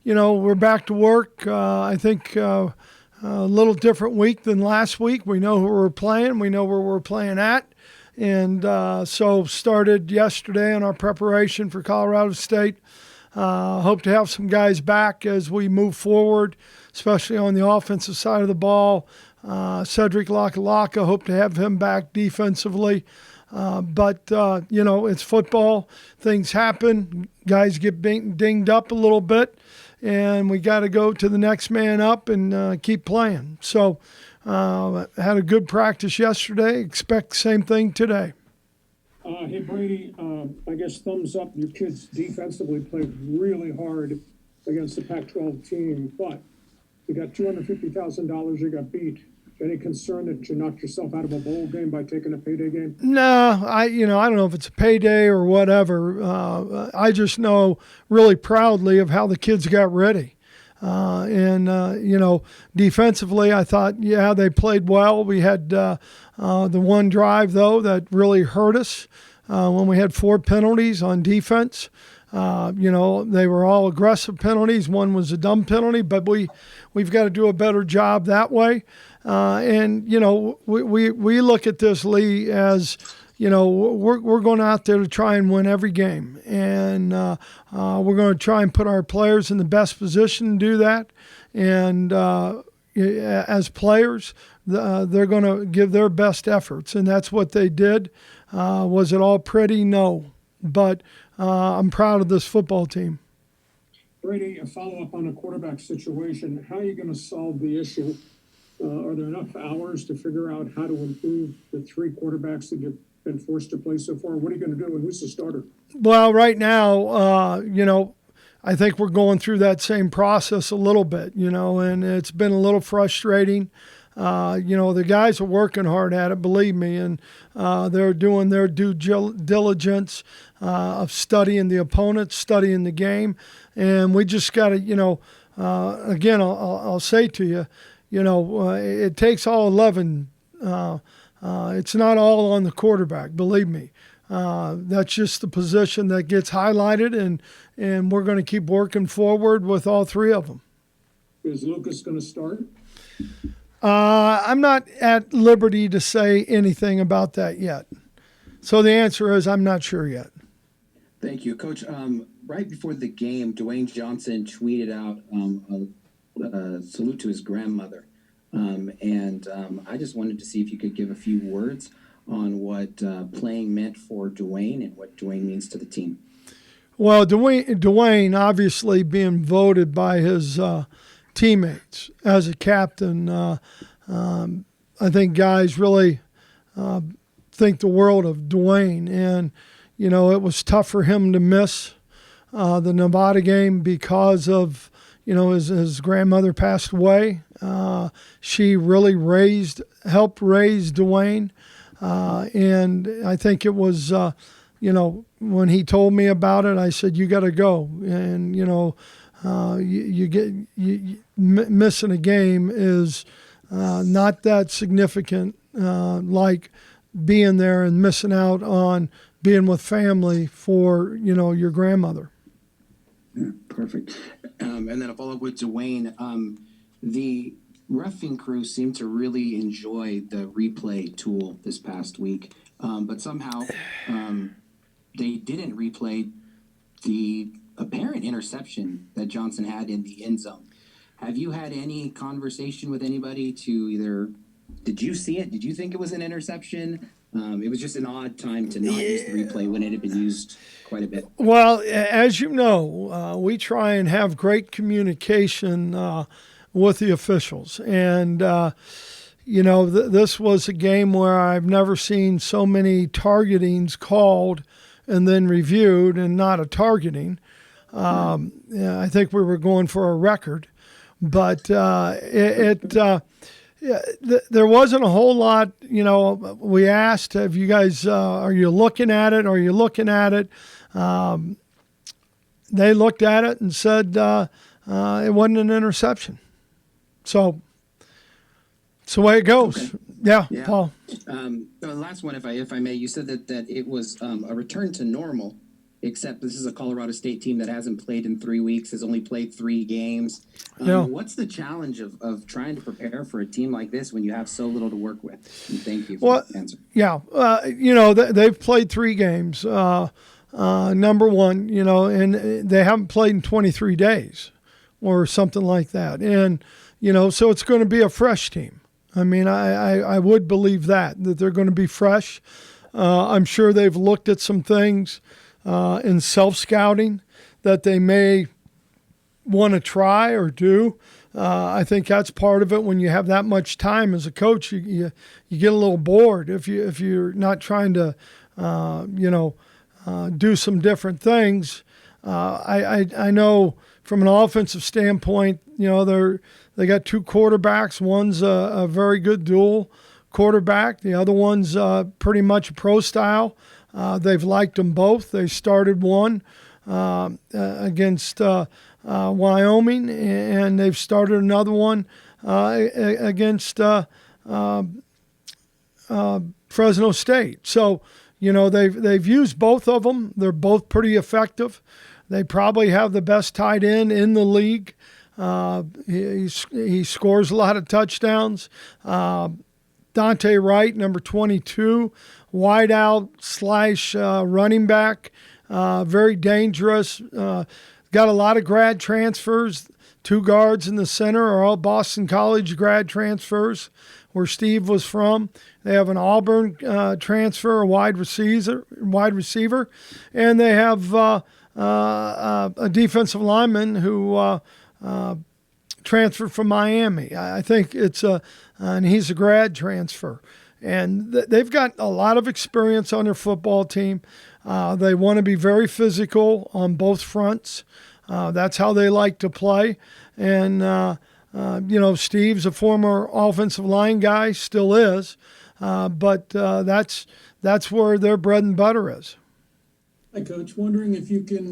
We're back to work. I think a little different week than last week. We know who we're playing. We know where we're playing at. And so started yesterday in our preparation for Colorado State. Hope to have some guys back as we move forward, especially on the offensive side of the ball. Cedric Lakalaka, hope to have him back defensively. But it's football. Things happen. Guys get dinged up a little bit, and we got to go to the next man up and keep playing. So had a good practice yesterday. Expect the same thing today. Hey, Brady, I guess thumbs up. Your kids defensively played really hard against the Pac-12 team, but you got $250,000 you got beat. Any concern that you knocked yourself out of a bowl game by taking a payday game? No, I don't know if it's a payday or whatever. I just know really proudly of how the kids got ready. Defensively, I thought, they played well. We had the one drive, though, that really hurt us when we had 4 penalties on defense. They were all aggressive penalties. One was a dumb penalty, but we've got to do a better job that way. We look at this, Lee, as we're going out there to try and win every game, and we're going to try and put our players in the best position to do that. And as players, they're going to give their best efforts, and that's what they did. Was it all pretty? No, but I'm proud of this football team. Brady, a follow-up on a quarterback situation. How are you going to solve the issue? Are there enough hours to figure out how to improve the 3 quarterbacks that you've been forced to play so far? What are you going to do, and who's the starter? Well, right now, I think we're going through that same process a little bit, and it's been a little frustrating. The guys are working hard at it, believe me, and they're doing their due diligence of studying the opponent, studying the game, and we just got to, again, I'll say to you, it takes all 11. It's not all on the quarterback, believe me. That's just the position that gets highlighted, and we're going to keep working forward with all 3 of them. Is Lucas going to start? I'm not at liberty to say anything about that yet. So the answer is I'm not sure yet. Thank you, Coach. Right before the game, Dwayne Johnson tweeted out a salute to his grandmother. I just wanted to see if you could give a few words on what playing meant for Dwayne and what Dwayne means to the team. Well, Dwayne obviously being voted by his teammates as a captain, I think guys really think the world of Dwayne. And, it was tough for him to miss the Nevada game because of, his grandmother passed away. She really helped raise Dwayne. And I think it was, when he told me about it, I said, you got to go. And, missing a game is not that significant, like being there and missing out on being with family for, your grandmother. Yeah, perfect. And then a follow-up with Dwayne. The reffing crew seemed to really enjoy the replay tool this past week, but somehow they didn't replay the apparent interception that Johnson had in the end zone. Have you had any conversation with anybody to either, did you see it? Did you think it was an interception? It was just an odd time to not use the replay when it had been used quite a bit. Well, as you know, we try and have great communication with the officials. And, this was a game where I've never seen so many targetings called and then reviewed and not a targeting. I think we were going for a record. But there wasn't a whole lot, we asked, have you guys, are you looking at it? Are you looking at it? They looked at it and said it wasn't an interception. So it's the way it goes. Okay. Yeah, Paul. The last one, if I may, you said that it was a return to normal except this is a Colorado State team that hasn't played in 3 weeks, has only played 3 games. Yeah. What's the challenge of trying to prepare for a team like this when you have so little to work with? And thank you for Well, the answer. yeah, they've played 3 games. Number one, and they haven't played in 23 days or something like that. And, so it's going to be a fresh team. I mean, I would believe that they're going to be fresh. I'm sure they've looked at some things in self-scouting that they may want to try or do. I think that's part of it. When you have that much time as a coach, you get a little bored if you're not trying to, do some different things. I know from an offensive standpoint, they got 2 quarterbacks. One's a very good dual quarterback. The other one's pretty much a pro style. They've liked them both. They started one against Wyoming, and they've started another one against Fresno State. So, they've used both of them. They're both pretty effective. They probably have the best tight end in the league. He scores a lot of touchdowns. Dante Wright, number 22, wide out / running back, very dangerous. Got a lot of grad transfers. 2 guards in the center are all Boston College grad transfers, where Steve was from. They have an Auburn transfer, a wide receiver, and they have a defensive lineman who transferred from Miami. I think and he's a grad transfer. And they've got a lot of experience on their football team. They want to be very physical on both fronts. That's how they like to play. And, Steve's a former offensive line guy, still is. But that's where their bread and butter is. Hi, Coach. Wondering if you can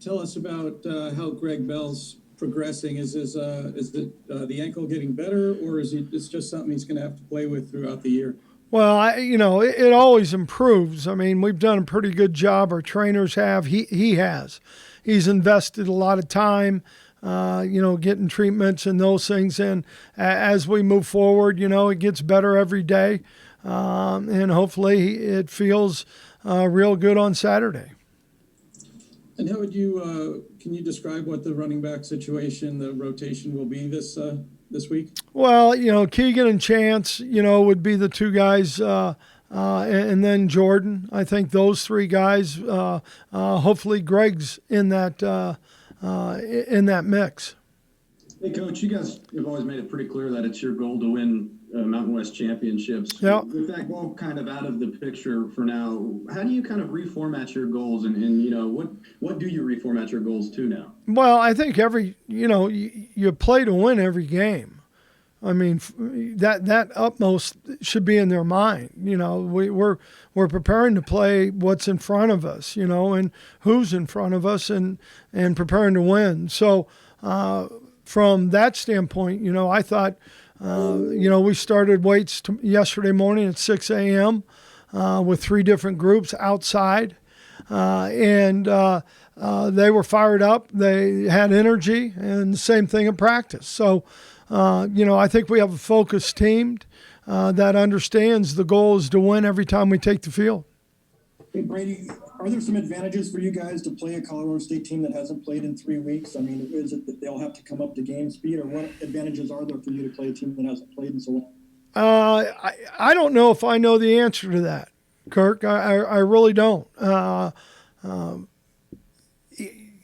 tell us about how Greg Bell's progressing. Is the ankle getting better, or is it's just something he's going to have to play with throughout the year? Well, it always improves. I mean, we've done a pretty good job. Our trainers have. He has. He's invested a lot of time, getting treatments and those things. And as we move forward, it gets better every day. And hopefully it feels real good on Saturday. And how would can you describe what the running back situation, the rotation will be this week? Well, Keegan and Chance, would be the 2 guys, and then Jordan. I think those 3 guys. Hopefully, Greg's in that mix. Hey, Coach, you guys have always made it pretty clear that it's your goal to win Mountain West championships. Yeah. With that goal kind of out of the picture for now, how do you kind of reformat your goals, and what do you reformat your goals to now? Well, I think you play to win every game. I mean, that utmost should be in their mind. We're preparing to play what's in front of us, and who's in front of us, and preparing to win. So from that standpoint, I thought, we started weights yesterday morning at 6 a.m. With 3 different groups outside, and they were fired up. They had energy, and the same thing in practice. So, I think we have a focused team that understands the goal is to win every time we take the field. Hey, Brady, are there some advantages for you guys to play a Colorado State team that hasn't played in 3 weeks? I mean, is it that they'll have to come up to game speed, or what advantages are there for you to play a team that hasn't played in so long? I don't know if I know the answer to that, Kirk. I really don't.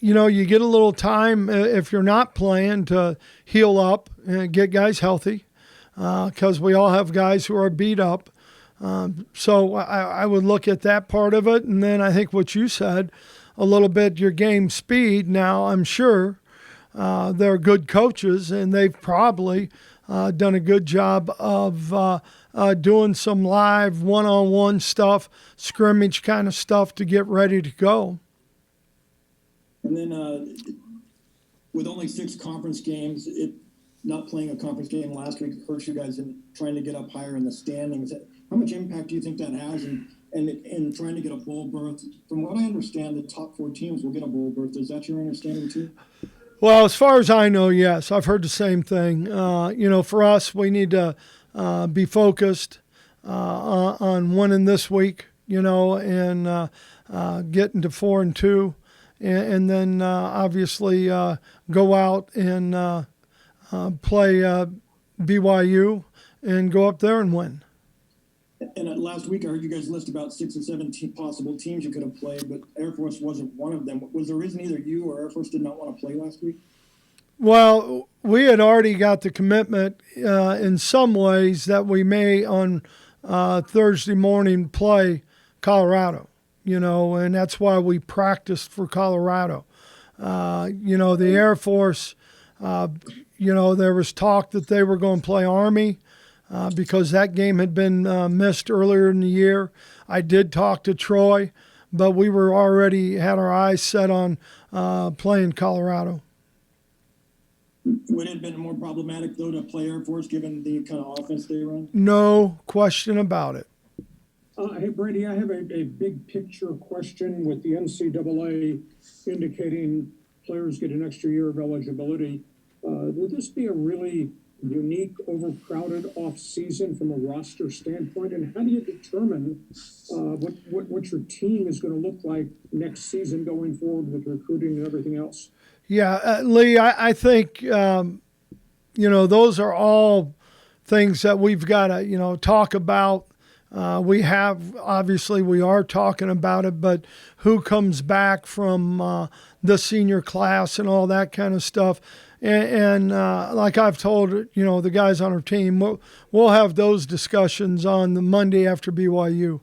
You get a little time if you're not playing to heal up and get guys healthy, because we all have guys who are beat up. So I would look at that part of it. And then I think what you said, a little bit your game speed. Now, I'm sure they're good coaches, and they've probably done a good job of doing some live one-on-one stuff, scrimmage kind of stuff to get ready to go. And then with only 6 conference games, not playing a conference game last week hurts you guys in trying to get up higher in the standings. How much impact do you think that has? And and trying to get a bowl berth. From what I understand, the top 4 teams will get a bowl berth. Is that your understanding too? Well, as far as I know, yes. I've heard the same thing. For us, we need to be focused on winning this week, and getting to 4-2, and then obviously go out and play BYU and go up there and win. And last week, I heard you guys list about 6 or 7 possible teams you could have played, but Air Force wasn't one of them. Was there a reason either you or Air Force did not want to play last week? Well, we had already got the commitment in some ways that we may on Thursday morning play Colorado, and that's why we practiced for Colorado. The Air Force, there was talk that they were going to play Army. Because that game had been missed earlier in the year. I did talk to Troy, but we were already had our eyes set on playing Colorado. Would it have been more problematic, though, to play Air Force given the kind of offense they run? No question about it. Hey, Brady, I have a big picture question with the NCAA indicating players get an extra year of eligibility. Would this be a really unique, overcrowded off season from a roster standpoint? And how do you determine what your team is going to look like next season going forward with recruiting and everything else? Yeah, Lee, I think, those are all things that we've got to, talk about. We are talking about it, but who comes back from the senior class and all that kind of stuff. And like I've told, the guys on our team, we'll have those discussions on the Monday after BYU.